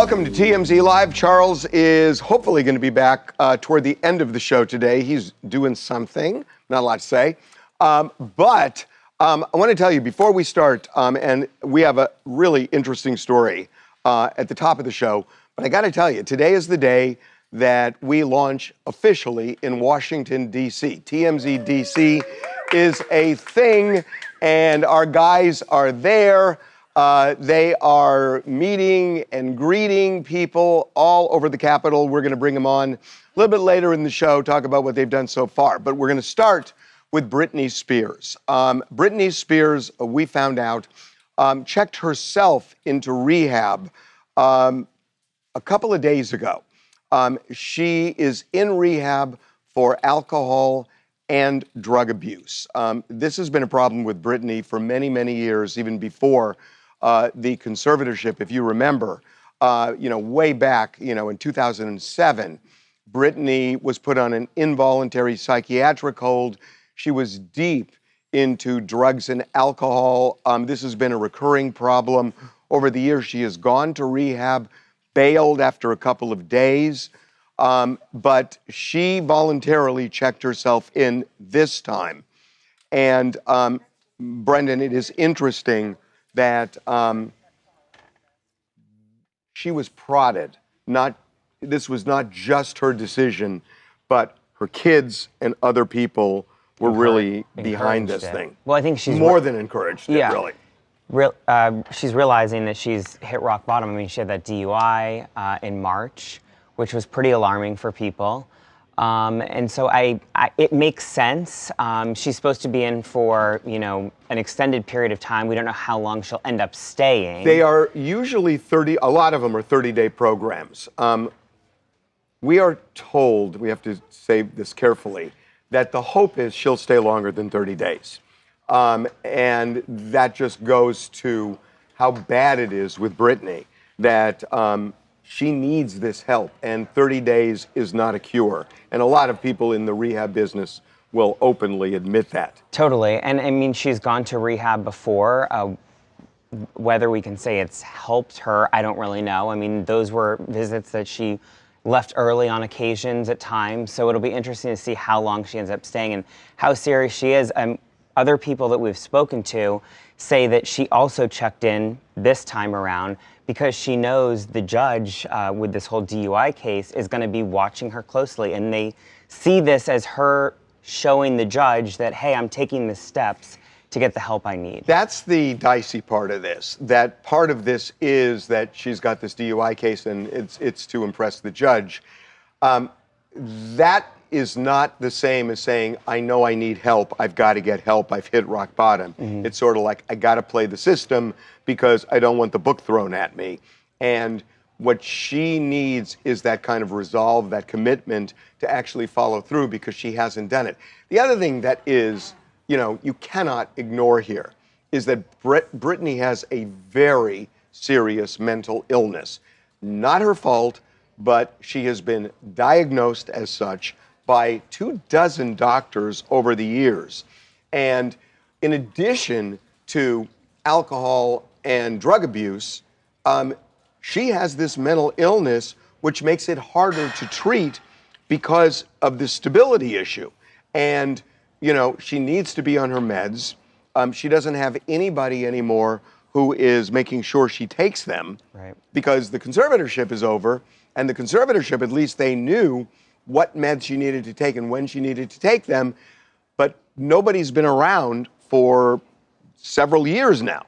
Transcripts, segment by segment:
Welcome to TMZ Live. Charles is hopefully going to be back toward the end of the show today. He's doing something, not a lot to say. But I want to tell you before we start, and we have a really interesting story at the top of the show, but I got to tell you, today is the day that we launch officially in Washington, D.C. TMZ DC is a thing, and our guys are there. They are meeting and greeting people all over the Capitol. We're going to bring them on a little bit later in the show, talk about what they've done so far. But we're going to start with Britney Spears. Britney Spears, we found out, checked herself into rehab a couple of days ago. She is in rehab for alcohol and drug abuse. This has been a problem with Britney for many, many years, even before the conservatorship. If you remember, way back, in 2007, Britney was put on an involuntary psychiatric hold. She was deep into drugs and alcohol. This has been a recurring problem over the years. She has gone to rehab, bailed after a couple of days, but she voluntarily checked herself in this time. And Brendan, it is interesting that she was prodded. This was not just her decision, but her kids and other people were really behind this thing. Well, I think she's more than encouraged it, really. She's realizing that she's hit rock bottom. I mean, she had that DUI in March, which was pretty alarming for people. And so it makes sense. She's supposed to be in for, an extended period of time. We don't know how long she'll end up staying. They are usually a lot of them are 30-day programs. We are told, we have to say this carefully, that the hope is she'll stay longer than 30 days. And that just goes to how bad it is with Britney, that she needs this help, and 30 days is not a cure. And a lot of people in the rehab business will openly admit that. Totally. And I mean, she's gone to rehab before. Whether we can say it's helped her, I don't really know. I mean, those were visits that she left early on occasions at times. So it'll be interesting to see how long she ends up staying and how serious she is. Other people that we've spoken to say that she also checked in this time around because she knows the judge with this whole DUI case is going to be watching her closely. And they see this as her showing the judge that, hey, I'm taking the steps to get the help I need. That's the dicey part of this. That part of this is that she's got this DUI case and it's to impress the judge. That is not the same as saying, I know I need help, I've got to get help, I've hit rock bottom. Mm-hmm. It's sort of like, I got to play the system because I don't want the book thrown at me. And what she needs is that kind of resolve, that commitment to actually follow through because she hasn't done it. The other thing that is, you cannot ignore here is that Britney has a very serious mental illness. Not her fault, but she has been diagnosed as such by 24 doctors over the years. And in addition to alcohol and drug abuse, she has this mental illness which makes it harder to treat because of the stability issue. And, she needs to be on her meds. She doesn't have anybody anymore who is making sure she takes them, right? Because the conservatorship is over, and the conservatorship, at least they knew what meds she needed to take and when she needed to take them, but nobody's been around for several years now.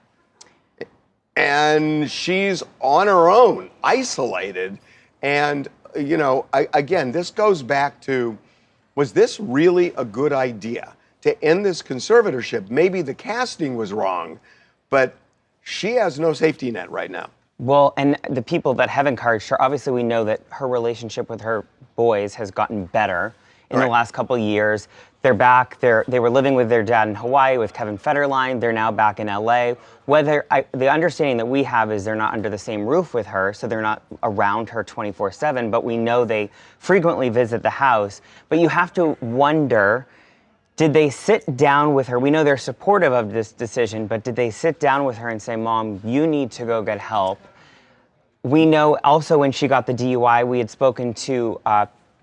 And she's on her own, isolated. And, again, this goes back to, was this really a good idea to end this conservatorship? Maybe the casting was wrong, but she has no safety net right now. Well, and the people that have encouraged her, obviously we know that her relationship with her boys has gotten better in the last couple of years. They're back. They were living with their dad in Hawaii with Kevin Federline. They're now back in LA. The understanding that we have is they're not under the same roof with her, so they're not around her 24/7, but we know they frequently visit the house. But you have to wonder, did they sit down with her? We know they're supportive of this decision, but did they sit down with her and say, Mom, you need to go get help? we know also when she got the DUI, we had spoken to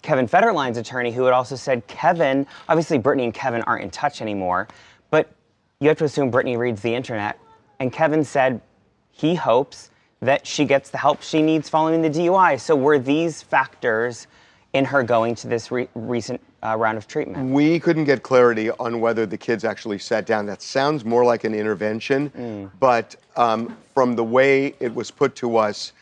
Kevin Federline's attorney, who had also said Kevin, obviously Britney and Kevin aren't in touch anymore, but you have to assume Britney reads the internet. And Kevin said he hopes that she gets the help she needs following the DUI. So were these factors in her going to this recent round of treatment? We couldn't get clarity on whether the kids actually sat down. That sounds more like an intervention, but from the way it was put to us,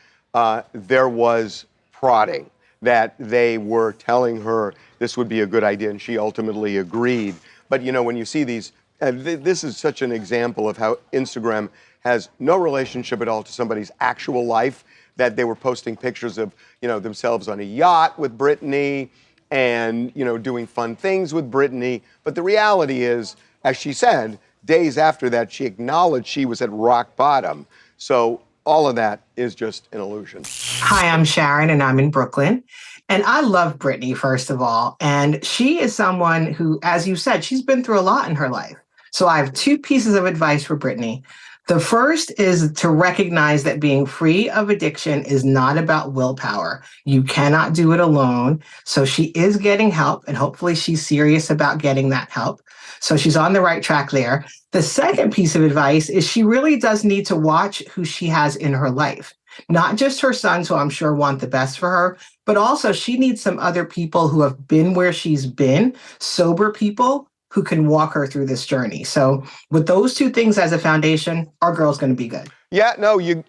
there was prodding that they were telling her this would be a good idea, and she ultimately agreed. But you know, when you see these, this is such an example of how Instagram has no relationship at all to somebody's actual life, that they were posting pictures of, you know, themselves on a yacht with Britney and, you know, doing fun things with Britney. But the reality is, as she said, days after that, she acknowledged she was at rock bottom. So all of that is just an illusion. Hi, I'm Sharon, and I'm in Brooklyn. And I love Britney, first of all. And she is someone who, as you said, she's been through a lot in her life. So I have two pieces of advice for Britney. The first is to recognize that being free of addiction is not about willpower. You cannot do it alone. So she is getting help, and hopefully she's serious about getting that help. So she's on the right track there. The second piece of advice is she really does need to watch who she has in her life. Not just her sons, who I'm sure want the best for her, but also she needs some other people who have been where she's been, sober people who can walk her through this journey. So with those two things as a foundation, our girl's going to be good. Yeah, no, you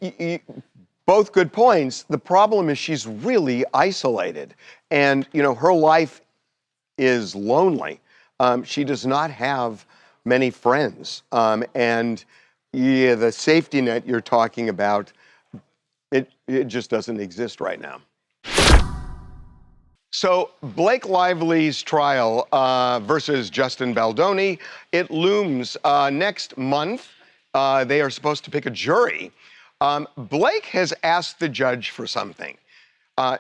both good points. The problem is she's really isolated, and you know, her life is lonely. She does not have many friends, and yeah, the safety net you're talking about, it just doesn't exist right now. So Blake Lively's trial versus Justin Baldoni, it looms next month. They are supposed to pick a jury. Blake has asked the judge for something.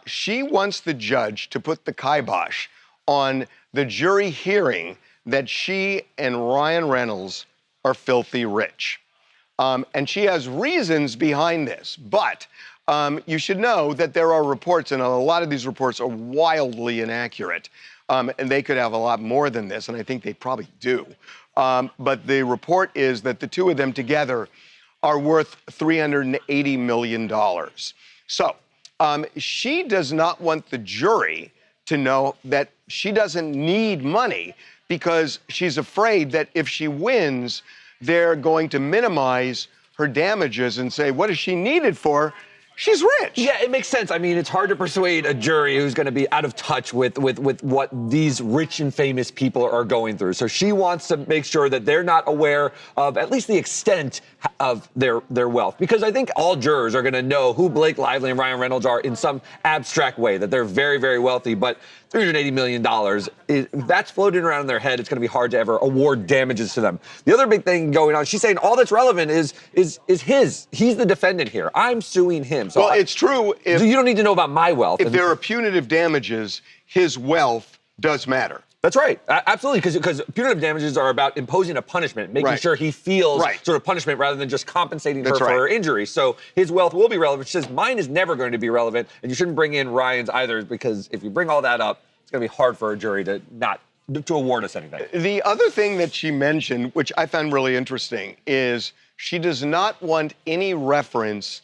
She wants the judge to put the kibosh on the jury hearing that she and Ryan Reynolds are filthy rich. And she has reasons behind this, but you should know that there are reports, and a lot of these reports are wildly inaccurate, and they could have a lot more than this, and I think they probably do. But the report is that the two of them together are worth $380 million. So she does not want the jury to know that she doesn't need money, because she's afraid that if she wins, they're going to minimize her damages and say, what does she need it for? She's rich. Yeah, it makes sense. I mean, it's hard to persuade a jury who's going to be out of touch with what these rich and famous people are going through. So she wants to make sure that they're not aware of at least the extent of their wealth. Because I think all jurors are going to know who Blake Lively and Ryan Reynolds are in some abstract way, that they're very, very wealtly. But $380 million, if that's floating around in their head, it's going to be hard to ever award damages to them. The other big thing going on, she's saying all that's relevant is his. He's the defendant here. I'm suing him. So well, it's true. You don't need to know about my wealth. If there are punitive damages, his wealth does matter. That's right. Absolutely, because punitive damages are about imposing a punishment, making sure he feels sort of punishment rather than just compensating her for her injury. So his wealth will be relevant. She says mine is never going to be relevant, and you shouldn't bring in Ryan's either, because if you bring all that up, it's going to be hard for a jury to award us anything. The other thing that she mentioned, which I found really interesting, is she does not want any reference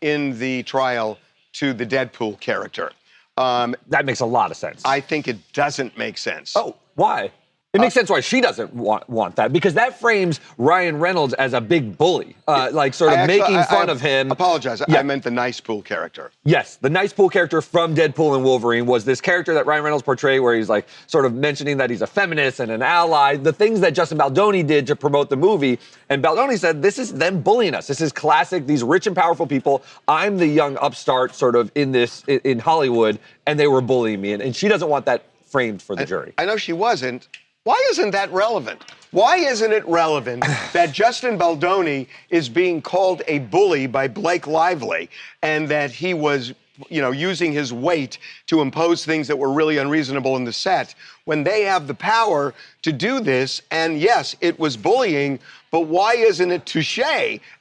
in the trial to the Deadpool character. That makes a lot of sense. I think it doesn't make sense. Oh, why? It makes sense why she doesn't want that, because that frames Ryan Reynolds as a big bully, like sort of making fun of him. Apologize. Yeah. I meant the nice pool character. Yes, the nice pool character from Deadpool and Wolverine was this character that Ryan Reynolds portrayed, where he's like sort of mentioning that he's a feminist and an ally, the things that Justin Baldoni did to promote the movie. And Baldoni said, this is them bullying us. This is classic, these rich and powerful people. I'm the young upstart sort of in Hollywood, and they were bullying me. And she doesn't want that framed for the jury. I know she wasn't. Why isn't that relevant? Why isn't it relevant that Justin Baldoni is being called a bully by Blake Lively, and that he was using his weight to impose things that were really unreasonable in the set, when they have the power to do this. And yes, it was bullying, but why isn't it touche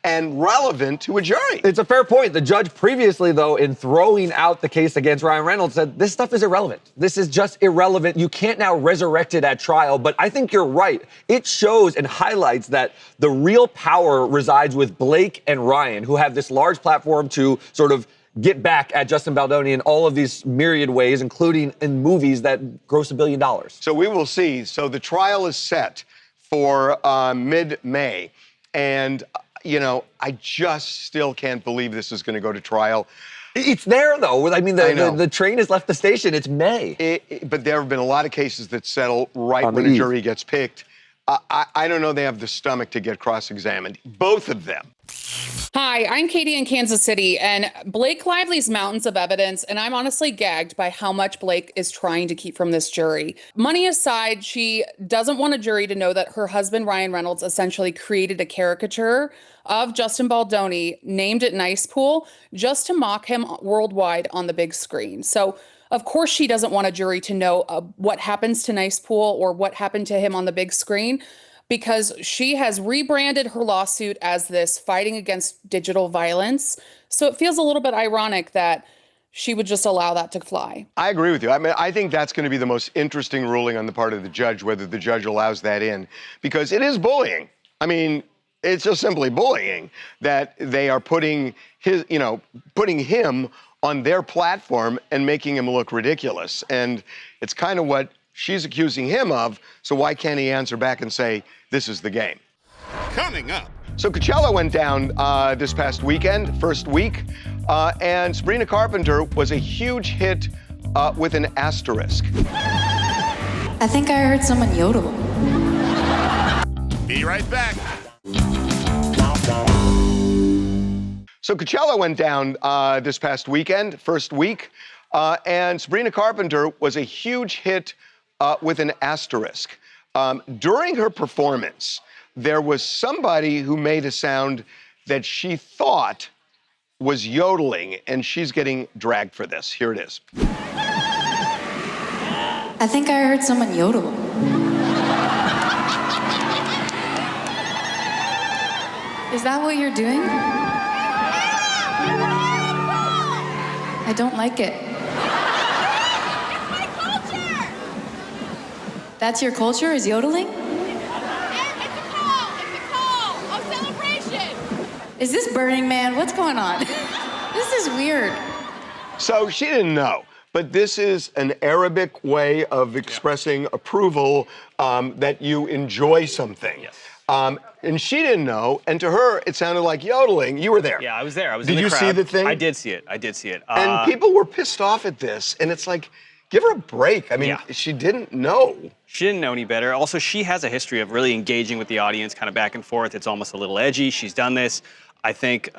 and relevant to a jury? It's a fair point. The judge previously, though, in throwing out the case against Ryan Reynolds, said this stuff is irrelevant. This is just irrelevant. You can't now resurrect it at trial. But I think you're right. It shows and highlights that the real power resides with Blake and Ryan, who have this large platform to sort of get back at Justin Baldoni in all of these myriad ways, including in movies that gross $1 billion. So we will see. So the trial is set for mid-May. And, I just still can't believe this is going to go to trial. It's there, though. I mean, the train has left the station. It's May. But there have been a lot of cases that settle right when a jury gets picked. I don't know they have the stomach to get cross-examined. Both of them. Hi, I'm Katie in Kansas City, and Blake Lively's mountains of evidence, and I'm honestly gagged by how much Blake is trying to keep from this jury. Money aside, she doesn't want a jury to know that her husband, Ryan Reynolds, essentially created a caricature of Justin Baldoni, named it Nice Pool, just to mock him worldwide on the big screen. So, of course, she doesn't want a jury to know what happens to Nice Pool or what happened to him on the big screen, because she has rebranded her lawsuit as this fighting against digital violence. So it feels a little bit ironic that she would just allow that to fly. I agree with you. I mean, I think that's going to be the most interesting ruling on the part of the judge, whether the judge allows that in, because it is bullying. I mean, it's just simply bullying that they are putting him on their platform and making him look ridiculous. And it's kind of what she's accusing him of, so why can't he answer back and say, this is the game? Coming up. So Coachella went down this past weekend, first week, and Sabrina Carpenter was a huge hit with an asterisk. I think I heard someone yodel. Be right back. So Coachella went down this past weekend, first week, and Sabrina Carpenter was a huge hit with an asterisk. During her performance, there was somebody who made a sound that she thought was yodeling, and she's getting dragged for this. Here it is. I think I heard someone yodel. Is that what you're doing? I don't like it. That's your culture, is yodeling? It's a call of celebration. Is this Burning Man? What's going on? This is weird. So she didn't know, but this is an Arabic way of expressing approval that you enjoy something. Yes. And she didn't know, and to her, it sounded like yodeling. You were there. Yeah, I was there. I was Did in the you crowd. see the thing? I did see it. And people were pissed off at this, and it's like, give her a break. I mean, she didn't know. She didn't know any better. Also, she has a history of really engaging with the audience, kind of back and forth. It's almost a little edgy. She's done this. I think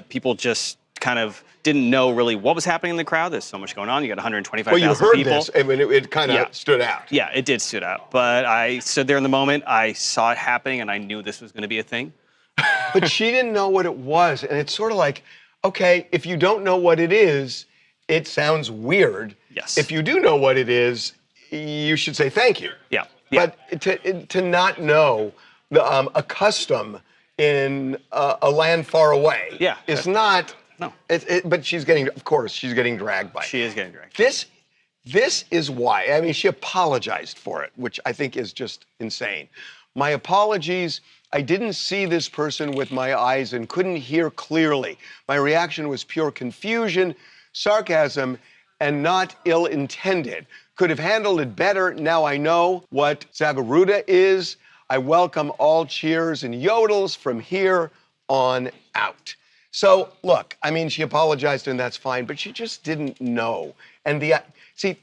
people just kind of didn't know really what was happening in the crowd. There's so much going on. You got 125,000 people. Well, you heard this. I mean, it kind of stood out. Yeah, it did stood out. But I stood there in the moment. I saw it happening, and I knew this was going to be a thing. But she didn't know what it was. And it's sort of like, okay, if you don't know what it is, it sounds weird. Yes. If you do know what it is, you should say thank you. Yeah. But to not know, a custom in a land far away is not. No. But she's getting, of course, she's getting dragged by it. She is getting dragged. This is why. I mean, she apologized for it, which I think is just insane. My apologies. I didn't see this person with my eyes and couldn't hear clearly. My reaction was pure confusion, sarcasm, and not ill-intended. Could have handled it better. Now I know what Zagaruda is. I welcome all cheers and yodels from here on out. So, look, I mean, she apologized and that's fine, but she just didn't know. And okay,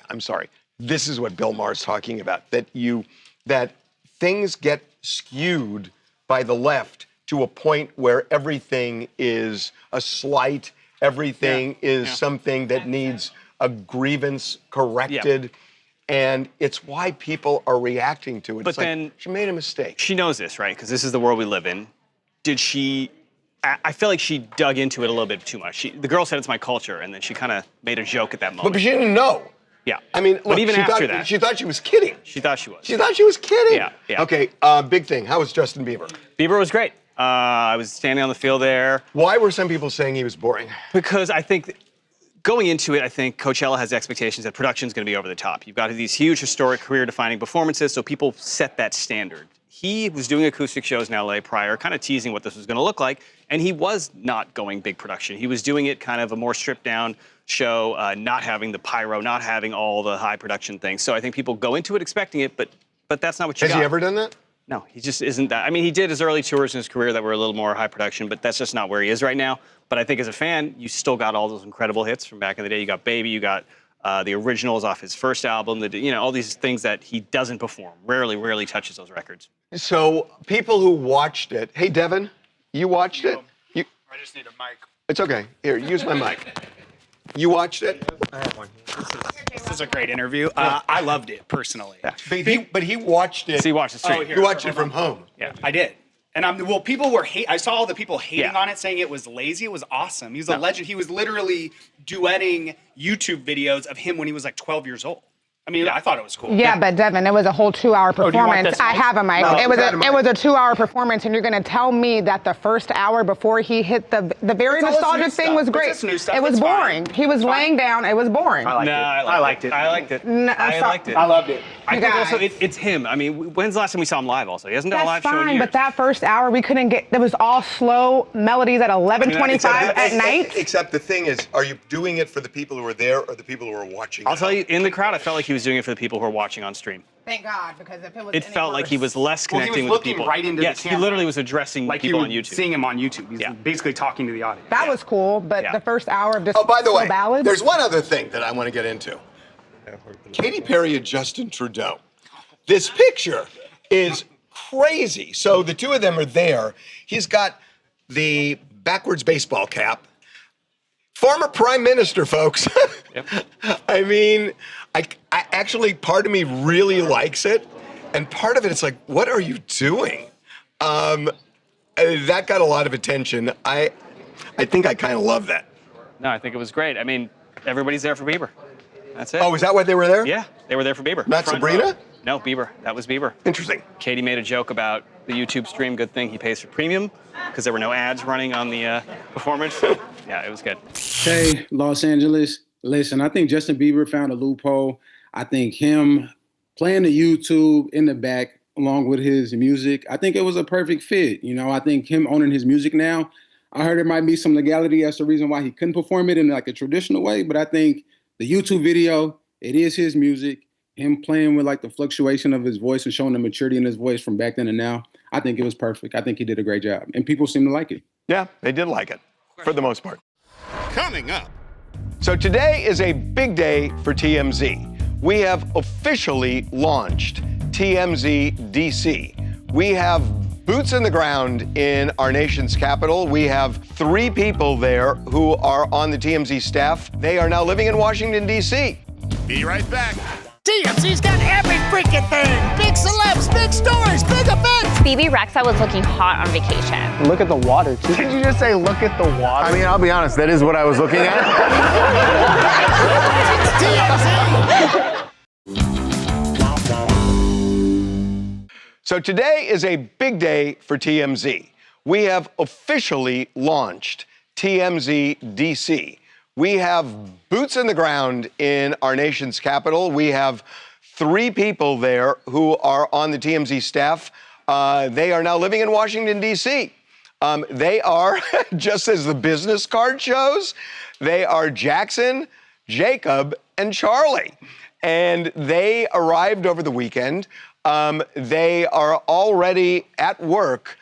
I'm sorry. This is what Bill Maher's talking about, that things get skewed by the left to a point where everything is a slight, everything is something that needs a grievance corrected. And it's why people are reacting to it. But it's then like, she made a mistake. She knows this, right? Because this is the world we live in. Did she I feel like she dug into it a little bit too much. The girl said it's my culture, and then she kind of made a joke at that moment. But she didn't know. Yeah. I mean, look, but even after that, she thought she was kidding. she thought she was. She thought she was kidding. Yeah. Okay, big thing. How was Justin Bieber? Bieber was great. I was standing on the field there. Why were some people saying he was boring? Because I think going into it, I think Coachella has expectations that production's going to be over the top. You've got these huge, historic, career-defining performances, so people set that standard. He was doing acoustic shows in LA prior, kind of teasing what this was going to look like, and he was not going big production. He was doing it kind of a more stripped-down show, not having the pyro, not having all the high production things. So I think people go into it expecting it, but that's not what you got. Has he ever done that? No, he just isn't that. I mean, he did his early tours in his career that were a little more high production, but that's just not where he is right now. But I think as a fan, you still got all those incredible hits from back in the day. You got Baby, you got the originals off his first album, all these things that he doesn't perform. Rarely touches those records. So people who watched it, hey, Devin, you watched it? I just need a mic. It's okay. Here, use my mic. You watched it? I have one here. This is a great interview. I loved it personally. Yeah. But he watched it. So you watched the stream. You watched it from home. Yeah, I did. And people were I saw all the people hating on it, saying it was lazy. It was awesome. He was a legend. He was literally duetting YouTube videos of him when he was like 12 years old. I mean, I thought it was cool. Yeah, but Devin, it was a whole 2-hour performance. I have a mic. No, it was a 2-hour performance, and you're going to tell me that the first hour before he hit the very nostalgic thing was great. It was boring. He was laying down. It was boring. I liked it. I liked it. No, I liked it. I loved it. I think also it's him. I mean, when's the last time we saw him live also? He hasn't done a live That's show in fine, years. but that first hour we couldn't get. It was all slow melodies at 11:25 at night. Except the thing is, are you doing it for the people who are there or the people who are watching? I'll tell you, in the crowd, I felt like he was doing it for the people who are watching on stream. Thank God, because if it was It felt like he was less Well, he connecting was with the looking people. right into the yes, he camera. literally was addressing Like people you on were YouTube. seeing him on YouTube. He's Yeah. basically talking to the audience. That was cool, but the first hour of just Oh, by the slow way, ballads. there's one other thing that I want to get into. Katy Perry and Justin Trudeau. This picture is crazy. So the two of them are there. He's got the backwards baseball cap. Former prime minister, folks. Yep. I mean, I actually, part of me really likes it. And part of it, it's like, what are you doing? That got a lot of attention. I think I kind of love that. No, I think it was great. I mean, everybody's there for Bieber. That's it. Oh, is that why they were there? Yeah, they were there for Bieber. Not Front Sabrina? row. No, Bieber. That was Bieber. Interesting. Katie made a joke about the YouTube stream. Good thing he pays for premium because there were no ads running on the performance. Yeah, it was good. Hey, Los Angeles. Listen, I think Justin Bieber found a loophole. I think him playing the YouTube in the back along with his music, I think it was a perfect fit. I think him owning his music now, I heard there might be some legality as the reason why he couldn't perform it in like a traditional way, but I think the YouTube video, it is his music. Him playing with like the fluctuation of his voice and showing the maturity in his voice from back then and now, I think it was perfect. I think he did a great job. And people seem to like it. Yeah, they did like it, for the most part. Coming up. So today is a big day for TMZ. We have officially launched TMZ DC. We have boots in the ground in our nation's capital. We have 3 people there who are on the TMZ staff. They are now living in Washington, DC. Be right back. TMZ's got every freaking thing. Big celebs, big stories, big events. BB Rexa was looking hot on vacation. Look at the water, too. Did you just say, look at the water? I mean, I'll be honest, that is what I was looking at. So today is a big day for TMZ. We have officially launched TMZ DC. We have boots in the ground in our nation's capital. We have 3 people there who are on the TMZ staff. They are now living in Washington, DC. They are, just as the business card shows, they are Jackson, Jacob, and Charlie. And they arrived over the weekend. They are already at work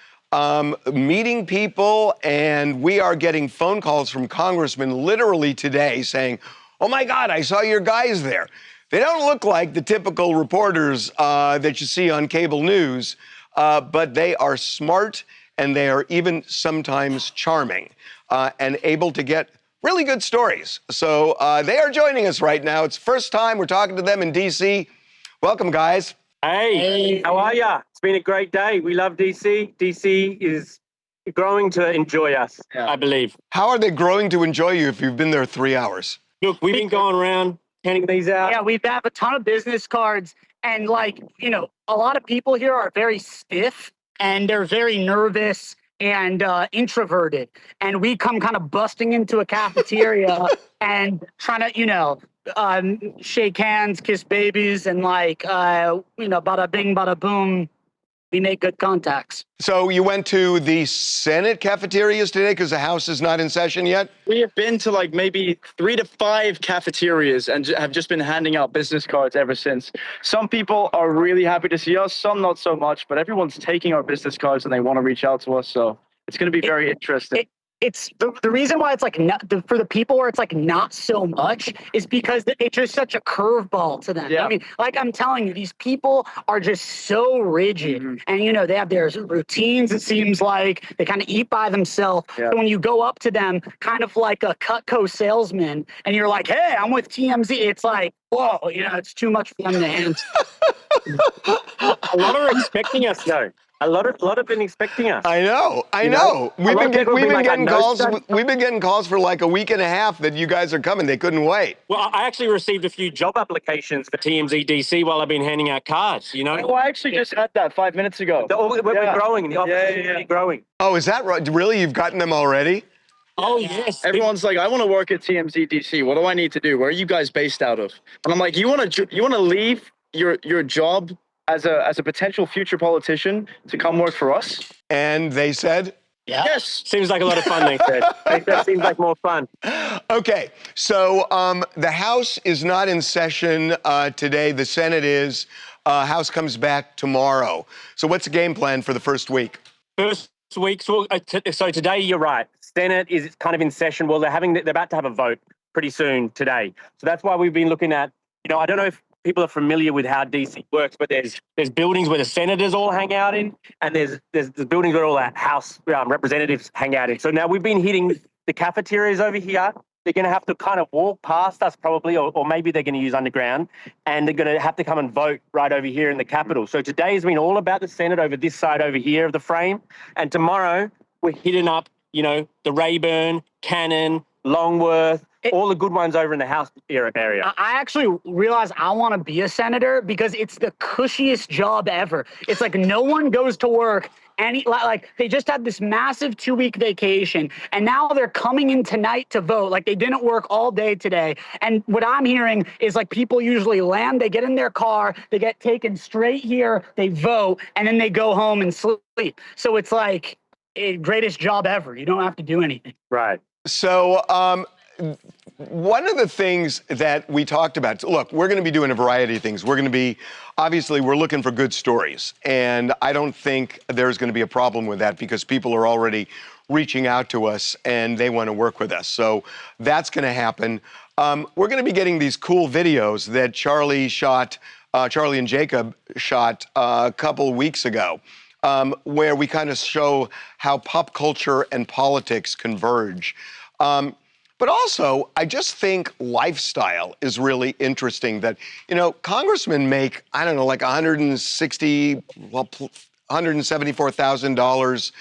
meeting people, and we are getting phone calls from congressmen literally today saying, oh my God, I saw your guys there. They don't look like the typical reporters that you see on cable news, but they are smart and they are even sometimes charming and able to get really good stories. So they are joining us right now. It's the first time we're talking to them in DC. Welcome, guys. Hey, how are ya? It's been a great day. We love DC. DC is growing to enjoy us, I believe. How are they growing to enjoy you if you've been there 3 hours? Look, we've been going around handing these out. Yeah, we have a ton of business cards, and a lot of people here are very stiff and they're very nervous and introverted, and we come kind of busting into a cafeteria and trying to shake hands, kiss babies, and bada bing, bada boom. We make good contacts. So you went to the Senate cafeterias today because the House is not in session yet? We have been to maybe 3 to 5 cafeterias and have just been handing out business cards ever since. Some people are really happy to see us, some not so much, but everyone's taking our business cards and they want to reach out to us. So it's going to be very interesting. It's the reason why it's for the people where it's not so much is because it's just such a curveball to them. Yeah. I mean, I'm telling you, these people are just so rigid, and they have their routines. It seems like they kind of eat by themselves. Yeah. So when you go up to them, kind of like a Cutco salesman, and you're like, "Hey, I'm with TMZ," it's like, whoa, it's too much for them to handle. A lot are expecting us, though. A lot have been expecting us. I know. We've been getting calls. We've been getting calls for like a week and a half that you guys are coming. They couldn't wait. Well, I actually received a few job applications for TMZ DC while I've been handing out cards. Oh, I actually just had that 5 minutes ago. We're growing. The office is really growing. Oh, is that right? Really? You've gotten them already? Oh, yes. Everyone's like, I want to work at TMZ DC. What do I need to do? Where are you guys based out of? And I'm like, you want to leave your job as a potential future politician to come work for us? And they said? Yeah. Yes. Seems like a lot of fun, they said. That seems like more fun. Okay, so the House is not in session today. The Senate is. House comes back tomorrow. So what's the game plan for the first week? First week, so today, you're right. Senate is kind of in session. Well, they're about to have a vote pretty soon today. So that's why we've been looking at, I don't know if people are familiar with how DC works, but there's buildings where the senators all hang out in, and there's buildings where all the House representatives hang out in. So now we've been hitting the cafeterias over here. They're going to have to kind of walk past us probably, or maybe they're going to use underground, and they're going to have to come and vote right over here in the Capitol. So today has been all about the Senate over this side over here of the frame, and tomorrow we're hitting up, the Rayburn, Cannon, Longworth, all the good ones over in the House area. I actually realize I want to be a senator because it's the cushiest job ever. It's like no one goes to work. They just had this massive 2-week vacation, and now they're coming in tonight to vote. Like, they didn't work all day today. And what I'm hearing is people usually land, they get in their car, they get taken straight here, they vote, and then they go home and sleep. So it's like greatest job ever. You don't have to do anything. Right. So one of the things that we talked about, look, we're going to be doing a variety of things. We're looking for good stories. And I don't think there's going to be a problem with that because people are already reaching out to us and they want to work with us. So that's going to happen. We're going to be getting these cool videos that Charlie and Jacob shot a couple of weeks ago, where we kind of show how pop culture and politics converge. But also, I just think lifestyle is really interesting that, congressmen make, I don't know, like $174,000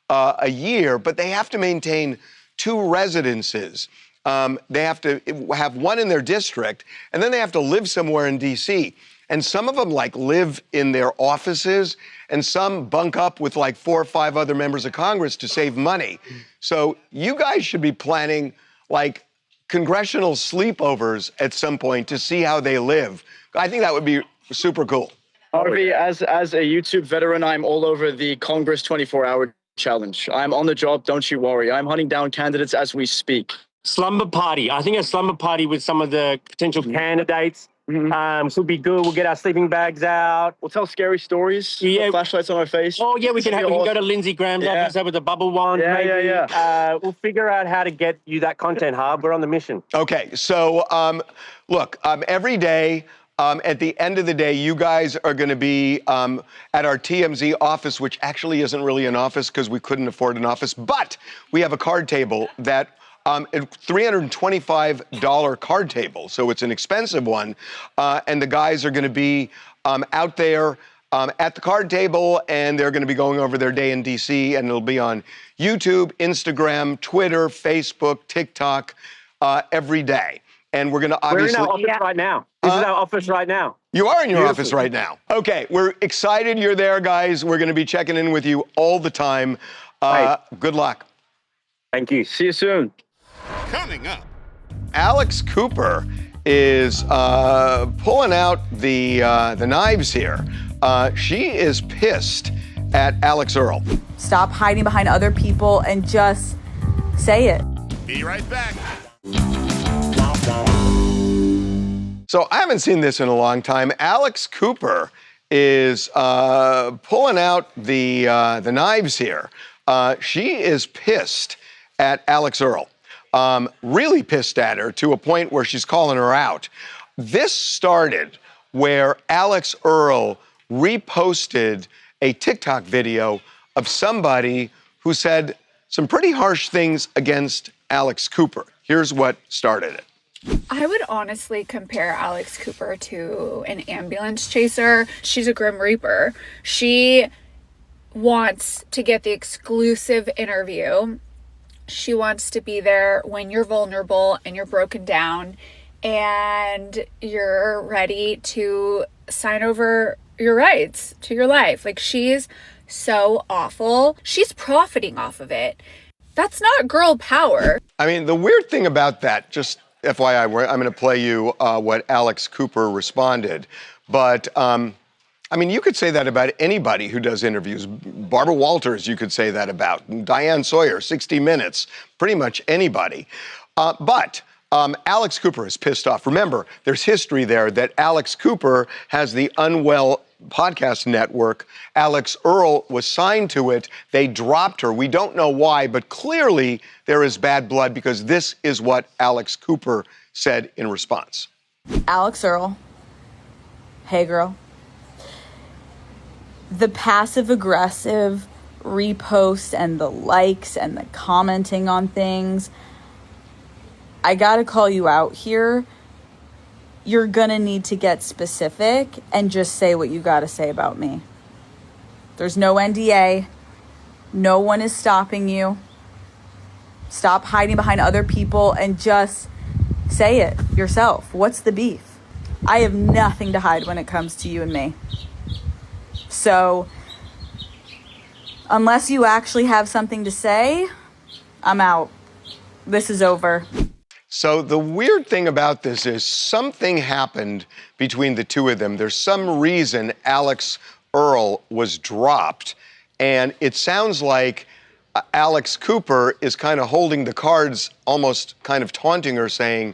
a year, but they have to maintain 2 residences. They have to have one in their district, and then they have to live somewhere in DC. And some of them live in their offices, and some bunk up with 4 or 5 other members of Congress to save money. So you guys should be planning congressional sleepovers at some point to see how they live. I think that would be super cool. Harvey, as a YouTube veteran, I'm all over the Congress 24-hour challenge. I'm on the job, don't you worry. I'm hunting down candidates as we speak. Slumber party. I think a slumber party with some of the potential candidates would be good. We'll get our sleeping bags out. We'll tell scary stories. Yeah. Flashlights on our face. Oh, yeah, we can go to Lindsey Graham's office with a bubble wand. Yeah. We'll figure out how to get you that content, Harb. We're on the mission. Okay, so look, every day, at the end of the day, you guys are going to be at our TMZ office, which actually isn't really an office because we couldn't afford an office, but we have a card table that a $325 card table, so it's an expensive one, and the guys are going to be out there at the card table, and they're going to be going over their day in DC, and it'll be on YouTube, Instagram, Twitter, Facebook, TikTok, every day. And we're going to obviously... We're in our office right now. This is our office right now. You are in your Beautiful. office right now. Okay, we're excited you're there, guys. We're going to be checking in with you all the time. Good luck. Thank you. See you soon. Coming up. Alix Cooper is pulling out the knives here. She is pissed at Alix Earle. Stop hiding behind other people and just say it. Be right back. So I haven't seen this in a long time. Alix Cooper is pulling out the knives here. She is pissed at Alix Earle. Really pissed at her to a point where she's calling her out. This started where Alix Earle reposted a TikTok video of somebody who said some pretty harsh things against Alix Cooper. Here's what started it. I would honestly compare Alix Cooper to an ambulance chaser. She's a Grim Reaper. She wants to get the exclusive interview. She wants to be there when you're vulnerable and you're broken down and you're ready to sign over your rights to your life. Like, she's so awful. She's profiting off of it. That's not girl power. I mean, the weird thing about that, just FYI, I'm going to play you what Alix Cooper responded. But, I mean, you could say that about anybody who does interviews. Barbara Walters, you could say that about. Diane Sawyer, 60 Minutes, pretty much anybody. But Alix Cooper is pissed off. Remember, there's history there that Alix Cooper has the Unwell podcast network. Alix Earle was signed to it. They dropped her. We don't know why, but clearly there is bad blood because this is what Alix Cooper said in response. Alix Earle, hey girl. The passive-aggressive reposts and the likes and the commenting on things, I gotta call you out here. You're gonna need to get specific and just say what you gotta say about me. There's no NDA. No one is stopping you. Stop hiding behind other people and just say it yourself. What's the beef? I have nothing to hide when it comes to you and me. So, unless you actually have something to say, I'm out. This is over. So the weird thing about this is something happened between the two of them. There's some reason Alix Earle was dropped, and it sounds like Alix Cooper is kind of holding the cards, almost kind of taunting her, saying,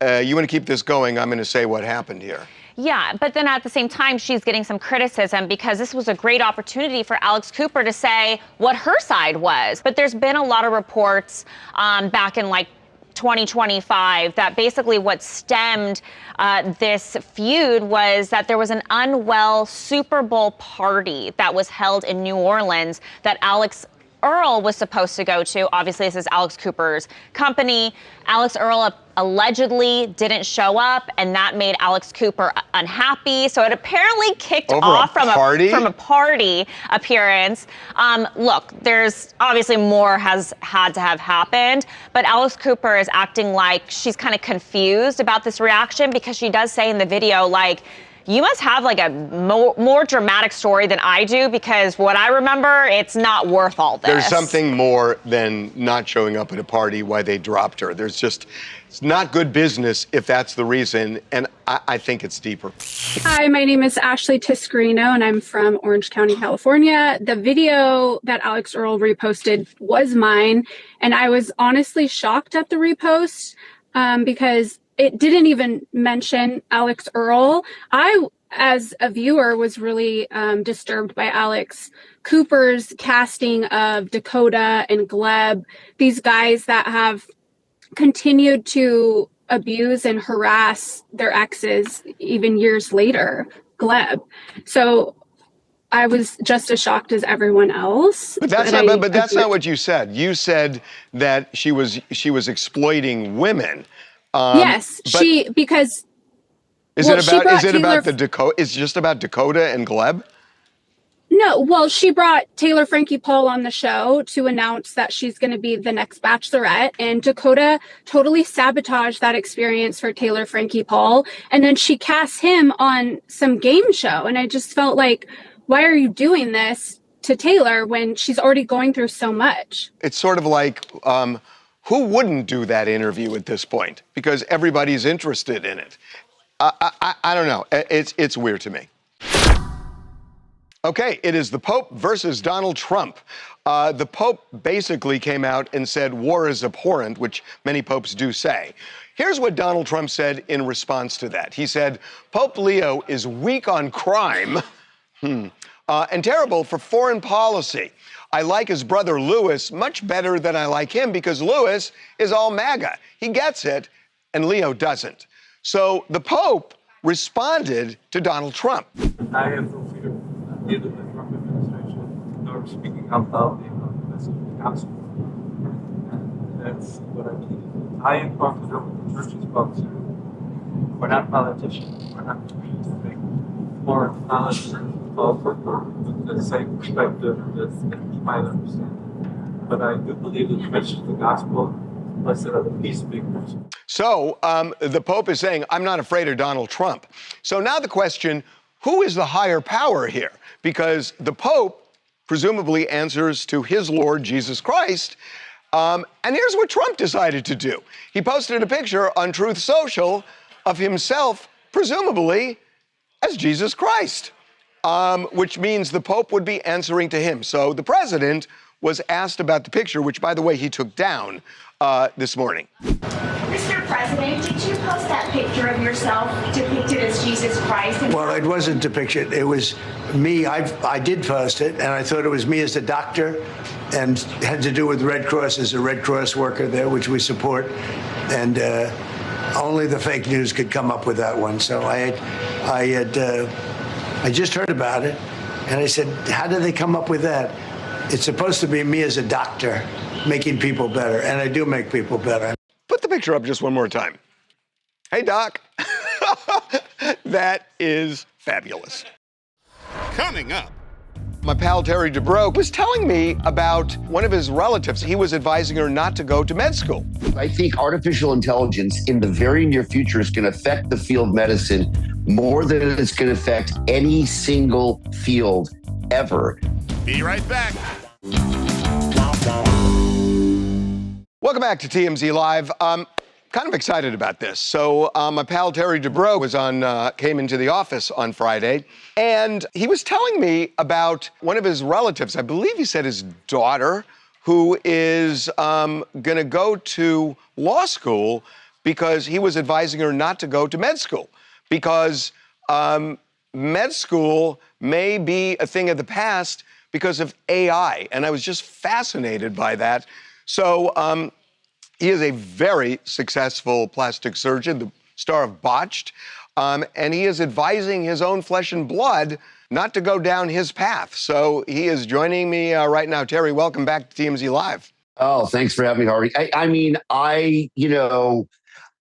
you want to keep this going, I'm going to say what happened here. Yeah, but then at the same time, she's getting some criticism because this was a great opportunity for Alix Cooper to say what her side was. But there's been a lot of reports back in like 2025 that basically what stemmed this feud was that there was an Unwell Super Bowl party that was held in New Orleans that Alix Earle was supposed to go to. Obviously, this is Alix Cooper's company. Alix Earle allegedly didn't show up, and that made Alix Cooper unhappy. So it apparently kicked off from a party appearance. Look, there's obviously more has had to have happened, but Alix Cooper is acting like she's kind of confused about this reaction because she does say in the video, like, you must have like a more dramatic story than I do because what I remember, it's not worth all this. There's something more than not showing up at a party, why they dropped her. There's just, it's not good business if that's the reason, and I think it's deeper. Hi, my name is Ashley Tiscarino, and I'm from Orange County, California. The video that Alix Earle reposted was mine, and I was honestly shocked at the repost because it didn't even mention Alix Earle. I, as a viewer, was really disturbed by Alix Cooper's casting of Dakota and Gleb, these guys that have continued to abuse and harass their exes even years later, Gleb. So I was just as shocked as everyone else. But that's not what you said. You said that she was exploiting women. Yes, because is it about the Dakota? Is it just about Dakota and Gleb? No, well, she brought Taylor Frankie Paul on the show to announce that she's going to be the next Bachelorette, and Dakota totally sabotaged that experience for Taylor Frankie Paul, and then she casts him on some game show, and I just felt like, why are you doing this to Taylor when she's already going through so much? It's sort of like, who wouldn't do that interview at this point? Because everybody's interested in it. I don't know. It's weird to me. Okay, it is the Pope versus Donald Trump. The Pope basically came out and said war is abhorrent, which many popes do say. Here's what Donald Trump said in response to that. He said, Pope Leo is weak on crime and terrible for foreign policy. I like his brother Louis much better than I like him because Louis is all MAGA. He gets it, and Leo doesn't. So the Pope responded to Donald Trump. I have no fear of neither the Trump administration nor speaking out loudly about the message of the gospel. And that's what I believe. I am confident with the church's policy. We're not politicians. We're not trying to make foreign policy fall with the same perspective that you might understand. But I do believe that the message of the gospel, blessed are the peacemakers. So the Pope is saying, I'm not afraid of Donald Trump. So now the question, who is the higher power here? Because the Pope presumably answers to his Lord, Jesus Christ. And here's what Trump decided to do. He posted a picture on Truth Social of himself, presumably as Jesus Christ, which means the Pope would be answering to him. So the president was asked about the picture, which, by the way, he took down this morning. Mr. President, did you post that picture of yourself depicted as Jesus Christ? Well, it wasn't depicted. It was me. I did post it, and I thought it was me as a doctor, and had to do with Red Cross as a Red Cross worker there, which we support. And only the fake news could come up with that one. So I just heard about it, and I said, how did they come up with that? It's supposed to be me as a doctor making people better, and I do make people better. Put the picture up just one more time. Hey, Doc. That is fabulous. Coming up. My pal Terry Dubrow was telling me about one of his relatives. He was advising her not to go to med school. I think artificial intelligence in the very near future is going to affect the field of medicine more than it's going to affect any single field ever. Be right back. Welcome back to TMZ Live. Kind of excited about this. So my pal Terry Dubrow was came into the office on Friday, and he was telling me about one of his relatives. I believe he said his daughter, who is going to go to law school because he was advising her not to go to med school because med school may be a thing of the past because of AI. And I was just fascinated by that. So he is a very successful plastic surgeon, the star of Botched, and he is advising his own flesh and blood not to go down his path. So he is joining me right now. Terry, welcome back to TMZ Live. Oh, thanks for having me, Harvey.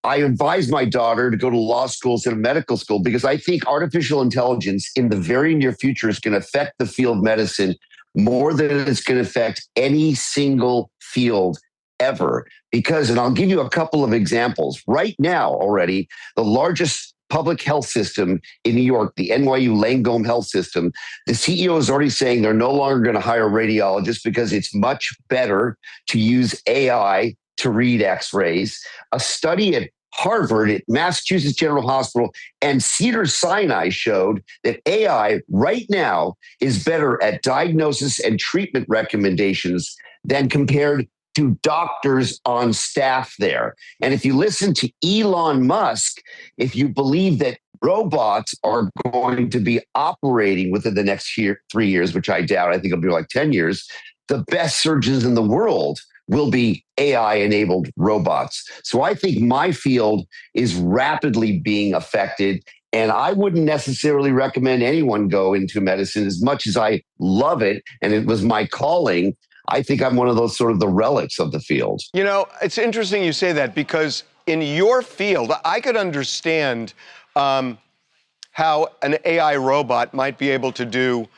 I advise my daughter to go to law school instead of medical school because I think artificial intelligence in the very near future is going to affect the field of medicine more than it's going to affect any single field ever. Because, and I'll give you a couple of examples. Right now already, the largest public health system in New York, the NYU Langone Health System, the CEO is already saying they're no longer going to hire radiologists because it's much better to use AI to read x-rays. A study at Harvard, at Massachusetts General Hospital, and Cedars-Sinai showed that AI right now is better at diagnosis and treatment recommendations than compared to doctors on staff there. And if you listen to Elon Musk, if you believe that robots are going to be operating within the next 3 years, which I doubt, I think it'll be like 10 years, the best surgeons in the world will be AI-enabled robots. So I think my field is rapidly being affected, and I wouldn't necessarily recommend anyone go into medicine as much as I love it, and it was my calling. I think I'm one of those sort of the relics of the field. You know, it's interesting you say that because in your field, I could understand how an AI robot might be able to do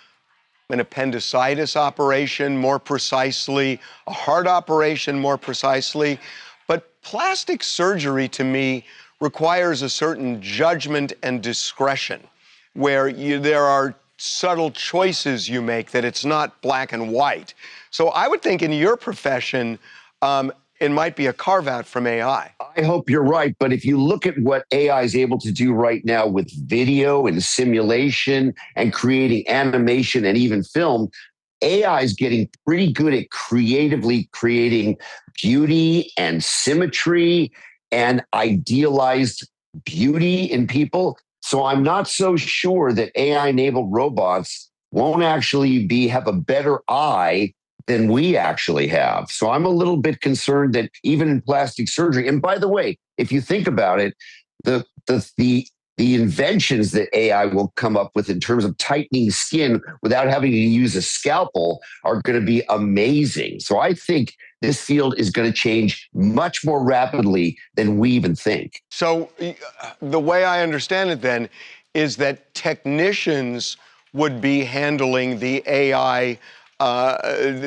an appendicitis operation more precisely, a heart operation more precisely. But plastic surgery, to me, requires a certain judgment and discretion, where there are subtle choices you make, that it's not black and white. So I would think in your profession, it might be a carve-out from AI. I hope you're right, but if you look at what AI is able to do right now with video and simulation and creating animation and even film, AI is getting pretty good at creatively creating beauty and symmetry and idealized beauty in people. So I'm not so sure that AI-enabled robots won't actually have a better eye than we actually have. So I'm a little bit concerned that even in plastic surgery, and by the way, if you think about it, the inventions that AI will come up with in terms of tightening skin without having to use a scalpel are going to be amazing. So I think this field is going to change much more rapidly than we even think. So the way I understand it then is that technicians would be handling the AI,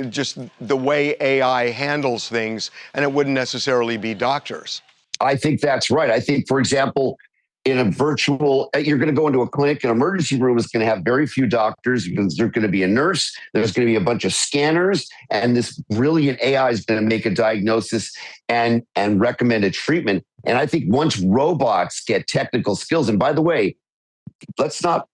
just the way AI handles things, and it wouldn't necessarily be doctors. I think that's right. I think, for example, in a virtual, you're going to go into a clinic, an emergency room is going to have very few doctors because there's going to be a nurse, there's going to be a bunch of scanners, and this brilliant AI is going to make a diagnosis and recommend a treatment. And I think once robots get technical skills, and by the way, let's not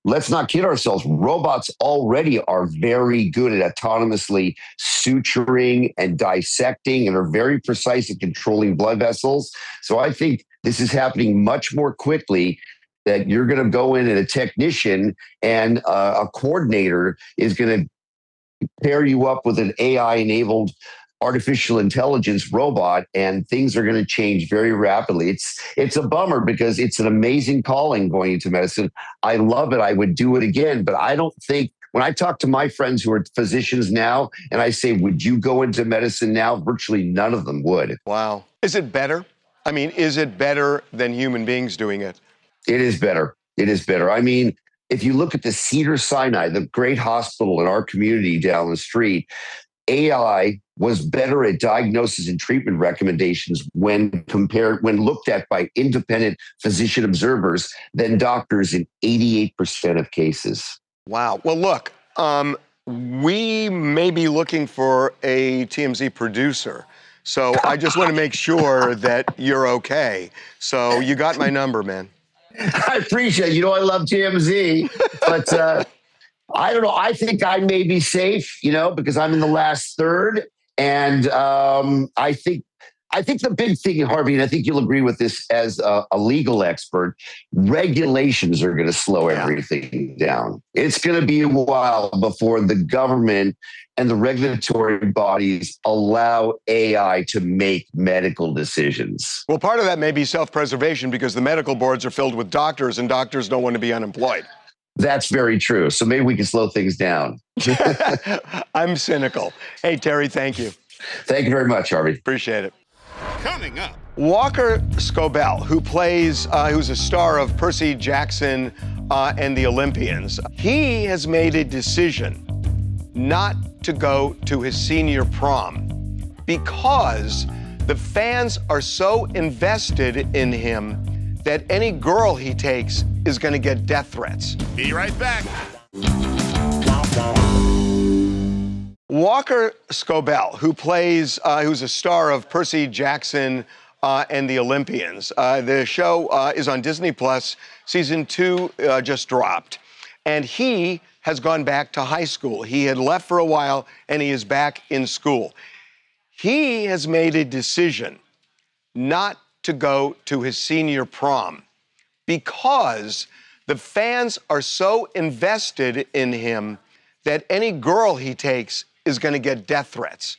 kid ourselves. Robots already are very good at autonomously suturing and dissecting and are very precise at controlling blood vessels. So I think this is happening much more quickly, that you're going to go in and a technician and a coordinator is going to pair you up with an AI-enabled artificial intelligence robot, and things are going to change very rapidly. It's a bummer because it's an amazing calling going into medicine. I love it. I would do it again, but I don't think, when I talk to my friends who are physicians now and I say, would you go into medicine now? Virtually none of them would. Wow. Is it better? I mean, is it better than human beings doing it? It is better. It is better. I mean, if you look at the Cedars-Sinai, the great hospital in our community down the street, AI was better at diagnosis and treatment recommendations when looked at by independent physician observers than doctors in 88% of cases. Wow. Well, look, we may be looking for a TMZ producer. So I just want to make sure that you're okay. So you got my number, man. I appreciate it. You know, I love TMZ, but I don't know. I think I may be safe, because I'm in the last third. And I think the big thing, Harvey, and I think you'll agree with this as a legal expert, regulations are going to slow everything down. It's going to be a while before the government and the regulatory bodies allow AI to make medical decisions. Well, part of that may be self-preservation because the medical boards are filled with doctors and doctors don't want to be unemployed. That's very true. So maybe we can slow things down. I'm cynical. Hey, Terry, thank you. Thank you very much, Harvey. Appreciate it. Coming up. Walker Scobell, who's a star of Percy Jackson and the Olympians, he has made a decision not to go to his senior prom because the fans are so invested in him that any girl he takes is going to get death threats. Be right back. Walker Scobell, who's a star of Percy Jackson and the Olympians. The show is on Disney Plus. Season 2 just dropped. And he has gone back to high school. He had left for a while, and he is back in school. He has made a decision not to go to his senior prom because the fans are so invested in him that any girl he takes is going to get death threats,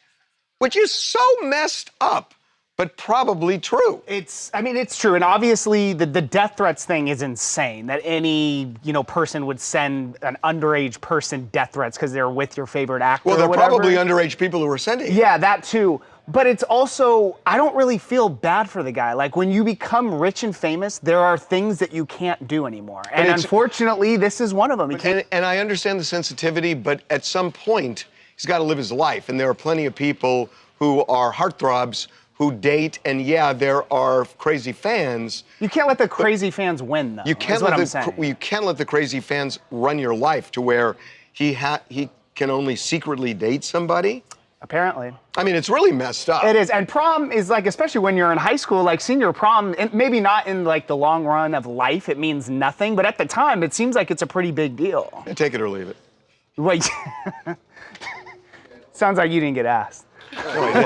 which is so messed up, but probably true. It's true. And obviously the death threats thing is insane, that any, person would send an underage person death threats because they're with your favorite actor. Well, they're or whatever. probably underage people who are sending it. Yeah, that too. But it's also, I don't really feel bad for the guy. Like when you become rich and famous, there are things that you can't do anymore. And unfortunately, this is one of them. And I understand the sensitivity, but at some point, he's got to live his life. And there are plenty of people who are heartthrobs who date, and yeah, there are crazy fans. You can't let the crazy fans win, though. You can't let the crazy fans run your life to where he can only secretly date somebody. Apparently. I mean, it's really messed up. It is, and prom is like, especially when you're in high school, like senior prom, and maybe not in like the long run of life, it means nothing, but at the time, it seems like it's a pretty big deal. Take it or leave it. Wait. Sounds like you didn't get asked. No, I did.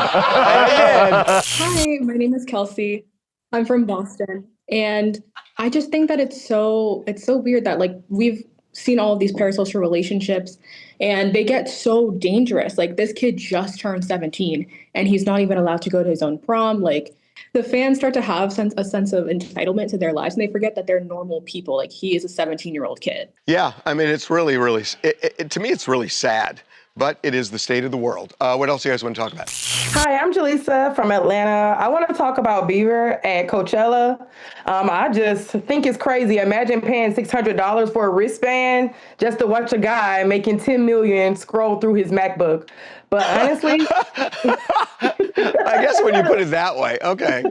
I did. Hi, my name is Kelsey. I'm from Boston, and I just think that it's so weird that like we've seen all of these parasocial relationships and they get so dangerous. Like this kid just turned 17 and he's not even allowed to go to his own prom. Like the fans start to have a sense of entitlement to their lives and they forget that they're normal people. Like he is a 17-year-old kid. Yeah, I mean, it's really, to me, it's really sad, but it is the state of the world. What else do you guys want to talk about? Hi, I'm Jaleesa from Atlanta. I want to talk about Bieber at Coachella. I just think it's crazy. Imagine paying $600 for a wristband just to watch a guy making $10 million scroll through his MacBook. But honestly, I guess when you put it that way, okay.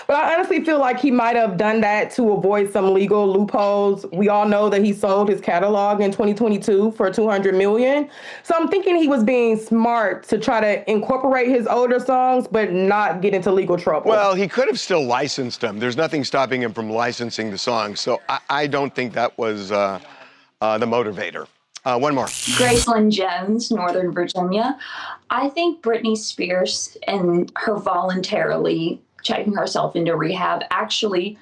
But I honestly feel like he might have done that to avoid some legal loopholes. We all know that he sold his catalog in 2022 for $200 million. So I'm thinking he was being smart to try to incorporate his older songs, but not get into legal trouble. Well, he could have still licensed them. There's nothing stopping him from licensing the songs. So I don't think that was the motivator. One more. Gracelyn Jones, Northern Virginia. I think Britney Spears and her voluntarily checking herself into rehab actually,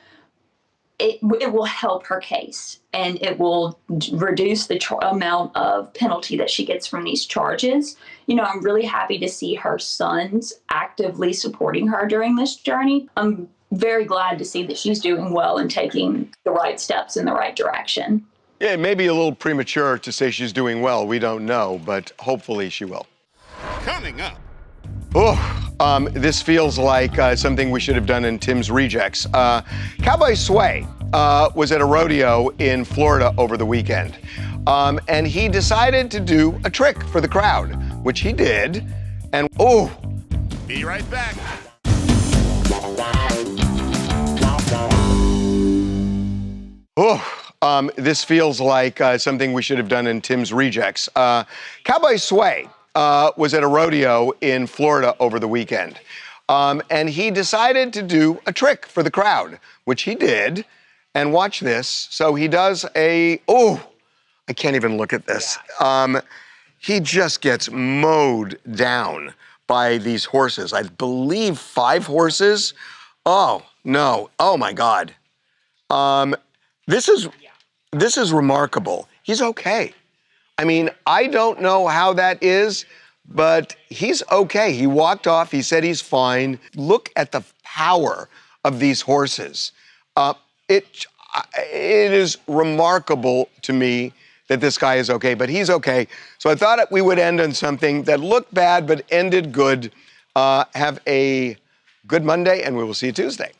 it will help her case and it will reduce the amount of penalty that she gets from these charges. You know, I'm really happy to see her sons actively supporting her during this journey. I'm very glad to see that she's doing well and taking the right steps in the right direction. Yeah, it may be a little premature to say she's doing well. We don't know, but hopefully she will. Coming up. Oh, this feels like something we should have done in Tim's Rejects. Cowboy Sway was at a rodeo in Florida over the weekend, and he decided to do a trick for the crowd, which he did, and Be right back. This feels like something we should have done in Tim's Rejects. Cowboy Sway was at a rodeo in Florida over the weekend, and he decided to do a trick for the crowd, which he did. And watch this. So he does I can't even look at this. He just gets mowed down by these horses. I believe 5 horses. Oh, no. Oh, my God. This is remarkable. He's okay. I mean, I don't know how that is, but he's okay. He walked off. He said he's fine. Look at the power of these horses. It is remarkable to me that this guy is okay, but he's okay. So I thought we would end on something that looked bad but ended good. Have a good Monday, and we will see you Tuesday.